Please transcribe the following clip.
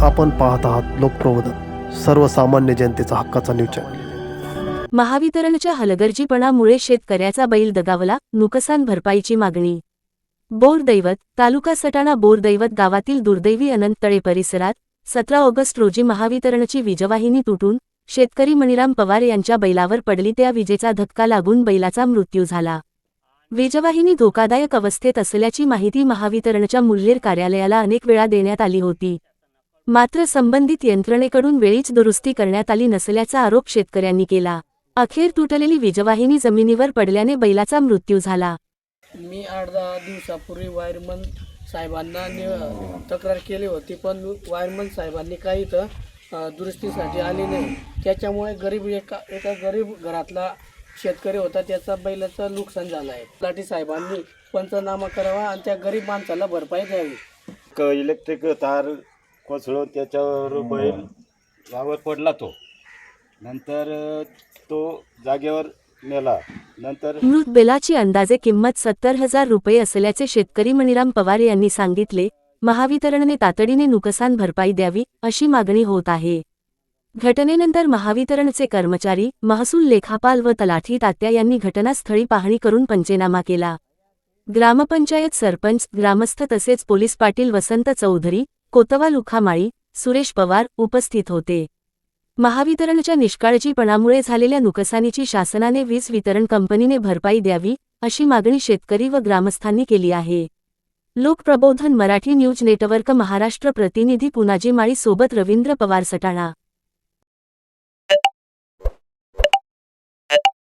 आपण पाहत आहात लोकप्रबोधन, सर्वसामान्य जनतेचा हक्काचा न्यूज चॅनल। महावितरणच्या हलगर्जीपणामुळे शेतकऱ्याचा बैल दगावला, नुकसान भरपाईची मागणी। बोरदैवत तालुका सटाणा बोरदैवत गावातील दुर्दैवी अनंत तळे परिसरात 17 ऑगस्ट रोजी महावितरणची वीजवाहिनी तुटून शेतकरी मणिराम पवार यांच्या बैलावर पडली। त्या विजेचा धक्का लागून बैलाचा मृत्यू झाला। वीजवाहिनी धोकादायक अवस्थेत असल्याची माहिती महावितरणच्या मुल्हेर कार्यालयाला अनेक वेळा देण्यात आली होती, मात्र संबंधित यंत्रणेकडून वेळीच दुरुस्ती करण्यात आली नसल्याचा आरोप शेतकऱ्यांनी केला। अखेर तुटलेली वीजवाहिनी जमिनीवर पडल्याने बैलाचा मृत्यू झाला। मी 8-10 दिवसापूर्वी वायरमन साहेबांना तक्रार केली होती, पण वायरमन साहेबांनी काही दुरुस्तीसाठी आले नाही। त्याच्यामुळे एका गरीब घरातला शेतकरी होता, त्याचा बैलाचं नुकसान झालं आहे। तलाठी साहेबांनी पंचनामा करावा आणि त्या गरीब माणसाला भरपाई द्यावी। इलेक्ट्रिक तार कोसळून त्याच्यावर बैल गावावर पडला, नंतर तो जागेवर मेला। नंतर मृत बैलाची अंदाजे किंमत 70,000 रुपये असल्याचे शेतकरी मणिराम पवार यांनी सांगितले। महावितरणने तातडीने नुकसान भरपाई द्यावी अशी मागणी होत आहे। घटनेनंतर महावितरणचे कर्मचारी, महसूल लेखापाल व तलाठी तात्या यांनी घटनास्थळी पाहणी करून पंचनामा केला। ग्रामपंचायत सरपंच, ग्रामस्थ तसेच पोलीस पाटील वसंत चौधरी, कोतवाल उखामाळी, सुरेश पवार उपस्थित होते। महावितरणच्या निष्काळजीपणामुळे झालेल्या नुकसानीची शासनाने वीज वितरण कंपनीने भरपाई द्यावी अशी मागणी शेतकरी व ग्रामस्थांनी केली आहे। लोकप्रबोधन मराठी न्यूज नेटवर्क महाराष्ट्र प्रतिनिधी पुनाजी माळी सोबत रवींद्र पवार सटाणा।